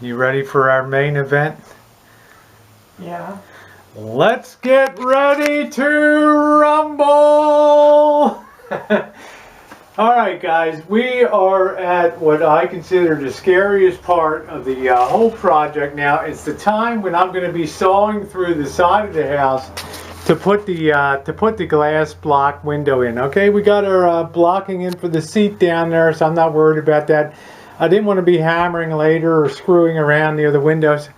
You ready for our main event? Yeah. Let's get ready to rumble! Alright guys, we are at what I consider the scariest part of the whole project now. It's the time when I'm going to be sawing through the side of the house to put the glass block window in. Okay, we got our blocking in for the seat down there, so I'm not worried about that. I didn't want to be hammering later or screwing around near the windows.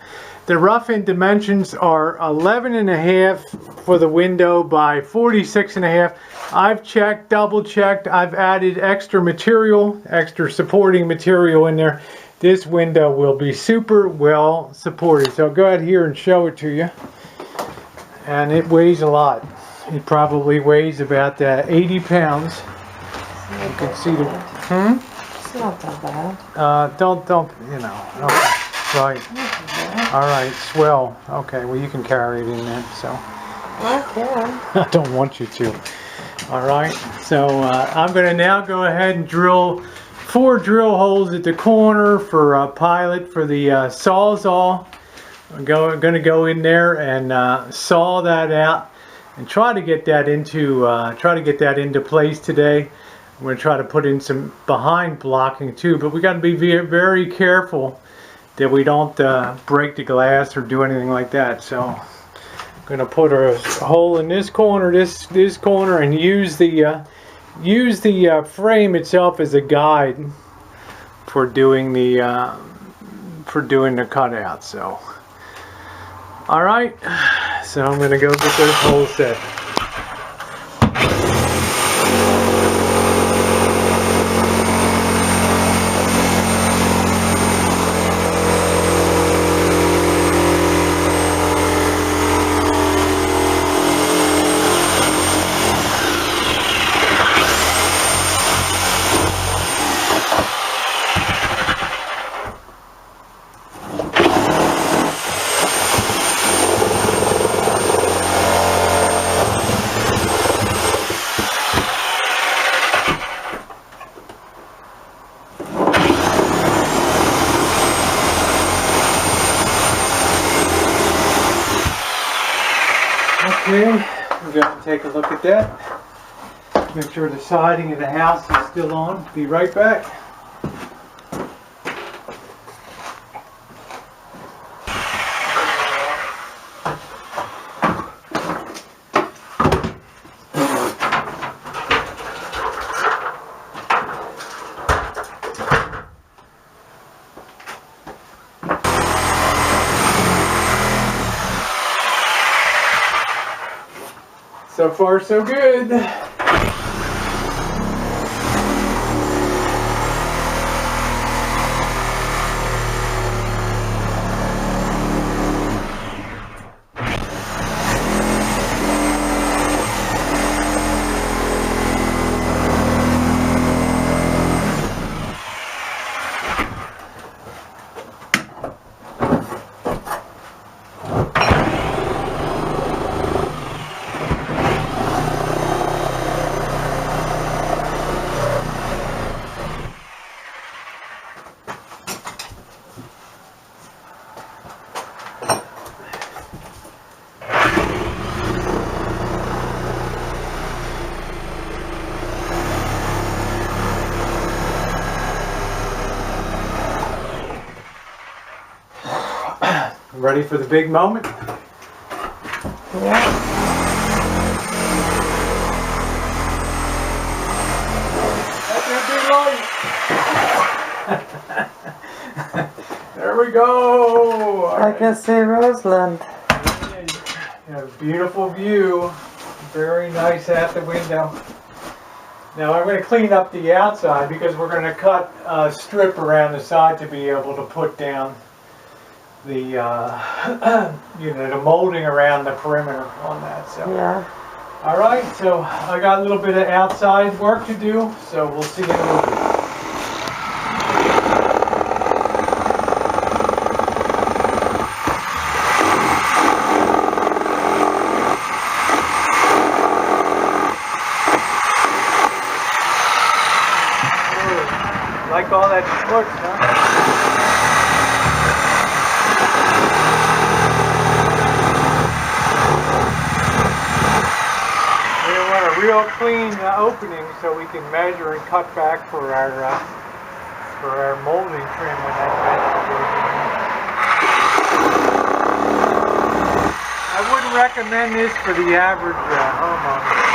The rough-in dimensions are 11.5 for the window by 46.5. I've checked, double-checked. I've added extra material, extra supporting material in there. This window will be super well supported. So I'll go out here and show it to you. And it weighs a lot. It probably weighs about 80 pounds. You can see the... It's not that bad. Don't, you know. Okay, right. All right, swell. Okay, well you can carry it in there, so. I can. I don't want you to. All right, so I'm going to now go ahead and drill 4 drill holes at the corner for a pilot for the Sawzall. I'm going to go in there and saw that out and try to get that into place today. I'm going to try to put in some behind blocking too, but we got to be very careful that we don't break the glass or do anything like that. So I'm going to put a hole in this corner, this corner, and use the frame itself as a guide for doing the cutout. So. Alright, so I'm going to go get those holes set. Okay, we're going to take a look at that. Make sure the siding of the house is still on. Be right back. So far, so good. Ready for the big moment? Yeah. That's your big light. There we go. I can see Roseland. A beautiful view. Very nice at the window. Now I'm going to clean up the outside because we're going to cut a strip around the side to be able to put down the the molding around the perimeter on that. So yeah. All right, so I got a little bit of outside work to do, so we'll see you in a little bit. Like all that sports, huh? real clean opening so we can measure and cut back for our molding trim when that vegetable goes in. I wouldn't recommend this for the average homeowner.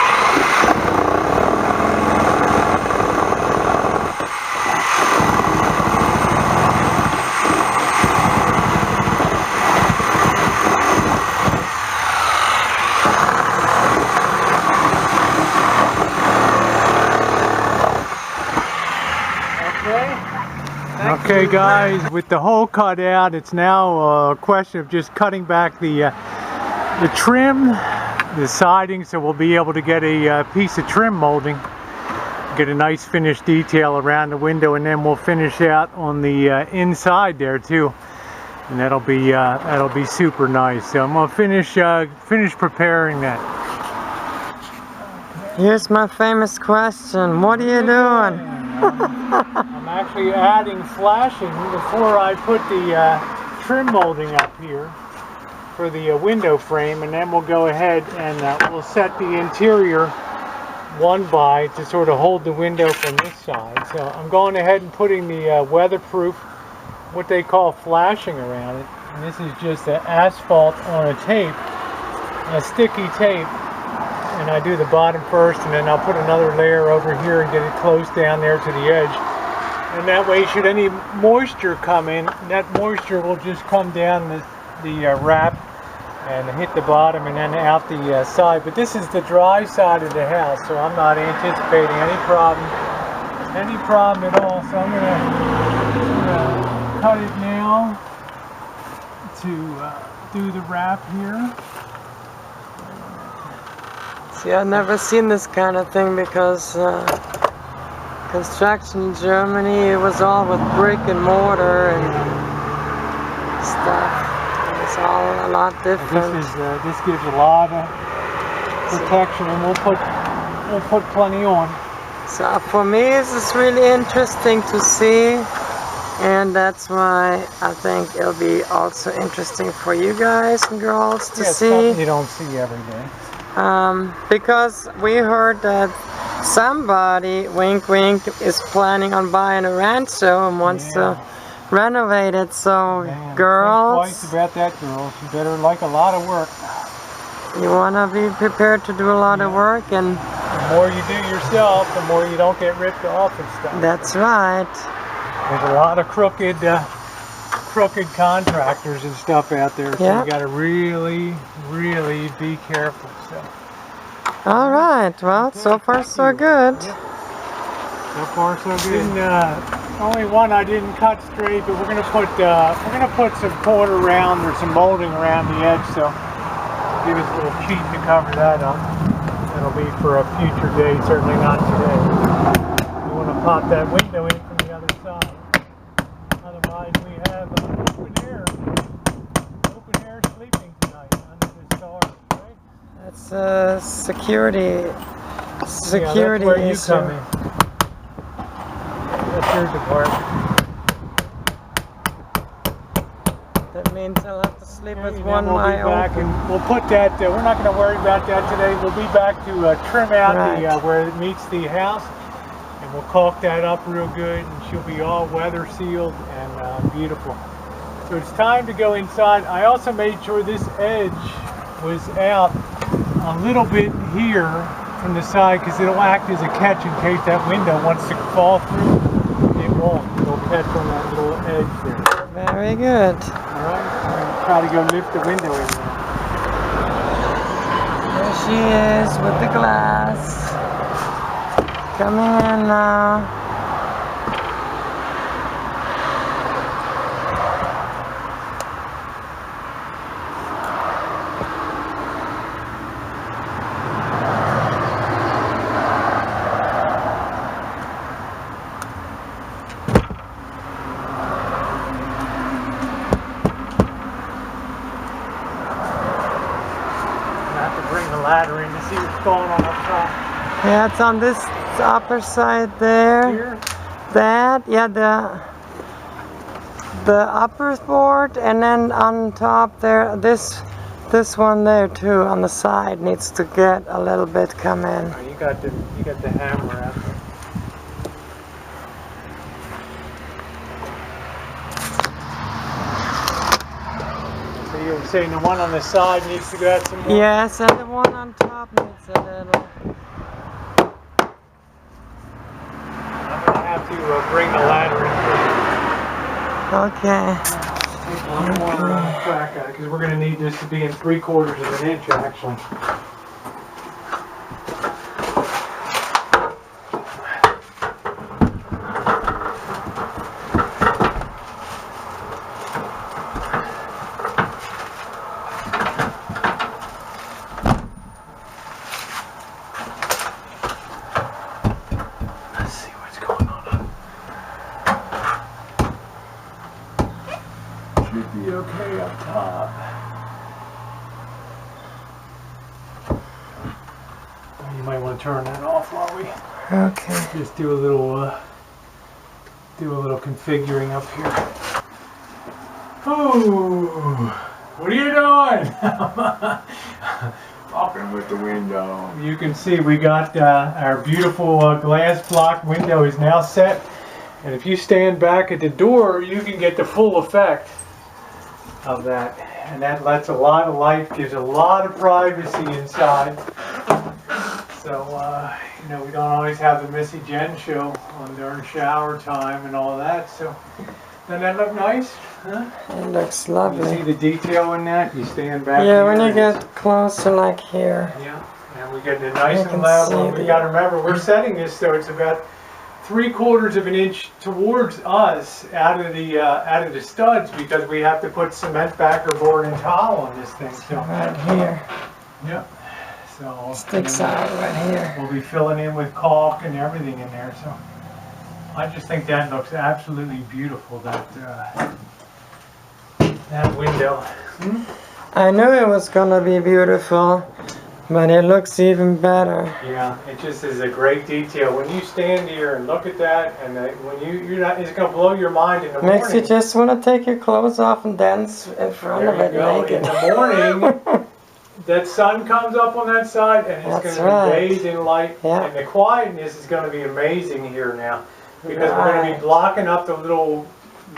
Okay guys, with the hole cut out, it's now a question of just cutting back the trim, the siding, so we'll be able to get a piece of trim molding, get a nice finished detail around the window, and then we'll finish out on the inside there too, and that'll be super nice. So I'm gonna finish preparing that. Here's my famous question. What are you doing? I'm actually adding flashing before I put the trim molding up here for the window frame, and then we'll go ahead and we'll set the interior one by to sort of hold the window from this side. So I'm going ahead and putting the weatherproof, what they call flashing around it. And this is just an asphalt on a tape, a sticky tape. And I do the bottom first, and then I'll put another layer over here and get it close down there to the edge. And that way, should any moisture come in, that moisture will just come down the wrap and hit the bottom and then out the side. But this is the dry side of the house, so I'm not anticipating any problem at all. So I'm gonna cut it now to do the wrap here. See, I've never seen this kind of thing because construction in Germany, it was all with brick and mortar and stuff. It's all a lot different. This gives a lot of protection, and we'll put plenty on. So for me, this is really interesting to see, and that's why I think it'll be also interesting for you guys and girls to see. Something you don't see every day. Because we heard that somebody, wink wink, is planning on buying a rancho and wants to renovate it. So girls, think twice about that, girls. You better like a lot of work. You want to be prepared to do a lot of work, and the more you do yourself, the more you don't get ripped off and stuff. That's right. There's a lot of crooked contractors and stuff out there, so you got to really be careful. So. All right. Well, so far so good. So far so good. Only one I didn't cut straight, but we're gonna put some quarter round or some molding around the edge, so give us a little sheet to cover that up. That'll be for a future day, certainly not today. We want to pop that window in from the other side. Otherwise, we have open air sleeping tonight under the stars, right? That's security that's where you issue. come in. That's your department. That means I'll have to sleep with And one we'll eye be back open. and we'll put that. We're not going to worry about that today. We'll be back to trim out where it meets the house, and we'll caulk that up real good, and she'll be all weather sealed and beautiful. So it's time to go inside. I also made sure this edge was out a little bit here from the side, because it'll act as a catch in case that window wants to fall through. It won't. It'll catch on that little edge there. Very good. Alright, I'm going to try to go lift the window in there. There she is with the glass. Coming in now. Ladder in to see what's going on up top. Yeah, it's on this upper side there. Here? That, yeah, the upper board, and then on top there, this this one there too on the side needs to get a little bit come in. Oh, you got the hammer out. So you were saying the one on the side needs to go out some more? Yes, and the one on top needs a little. I'm gonna have to bring the ladder in. Okay. Take one more crack at it because we're gonna need this to be in 3/4 of an inch actually. Be okay up top. You might want to turn that off while we just do a little configuring up here. Oh, what are you doing? Walking with the window. You can see we got our beautiful glass block window is now set, and if you stand back at the door, you can get the full effect of that, and that lets a lot of light, gives a lot of privacy inside. So you know, we don't always have the Missy Jenn show on during shower time and all that. So doesn't that look nice? Huh? It looks lovely. You see the detail in that? You stand back. Yeah, when you get closer, like here. Yeah, and we get it nice and level. We got to remember we're setting this so it's about 3/4 of an inch towards us out of the studs because we have to put cement backer board and towel on this thing. So right here. Yep. So sticks out right here. We'll be filling in with caulk and everything in there. So I just think that looks absolutely beautiful. That window. I knew it was gonna be beautiful. But it looks even better. Yeah, it just is a great detail. When you stand here and look at that, and when you're not, it's gonna blow your mind in the morning. Makes you just want to take your clothes off and dance in front of it naked. In the morning, that sun comes up on that side, and it's gonna be bathed in light, and the quietness is gonna be amazing here now, because we're gonna be blocking up the little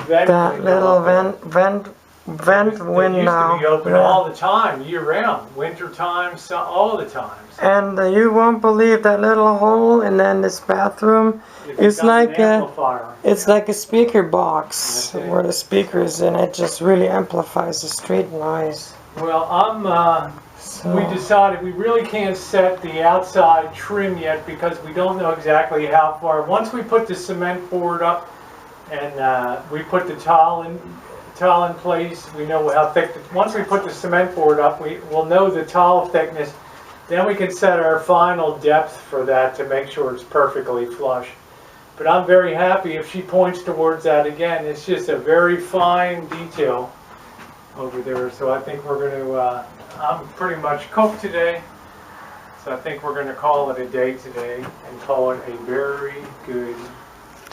vent. That little vent window. Used to be open all the time, year round, winter time, all the time. So. And you won't believe that little hole, and then this bathroom is like like a speaker box where the speaker is in. It just really amplifies the street noise. Well, we decided we really can't set the outside trim yet because we don't know exactly how far. Once we put the cement board up and we put the tile in place, we know how thick. Once we put the cement board up, we'll know the tile thickness. Then we can set our final depth for that to make sure it's perfectly flush. But I'm very happy if she points towards that again. It's just a very fine detail over there. So I think we're going to, I'm pretty much cooked today. So I think we're going to call it a day today and call it a very good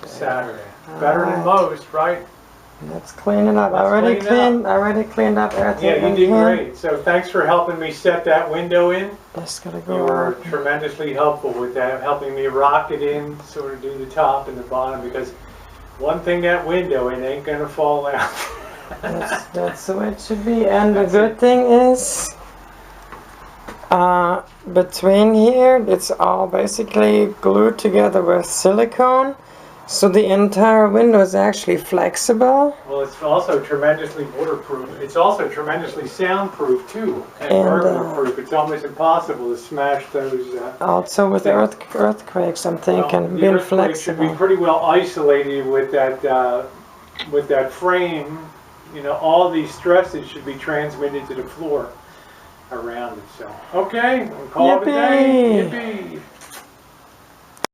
Saturday. Better than most, right? Let's clean it up. I already cleaned up everything. Yeah, you did great. So thanks for helping me set that window in. That's gonna go. You were tremendously helpful with that, helping me rock it in, sort of do the top and the bottom, because one thing, that window, it ain't gonna fall out. That's the way it should be. And the good thing is, between here, it's all basically glued together with silicone. So the entire window is actually flexible. Well, it's also tremendously waterproof. It's also tremendously soundproof too, and burglar-proof. It's almost impossible to smash those. Also with earthquakes, I'm thinking, being flexible. Should be pretty well isolated with that frame. You know, all these stresses should be transmitted to the floor around it. So, okay, we'll call it a day. Yippee!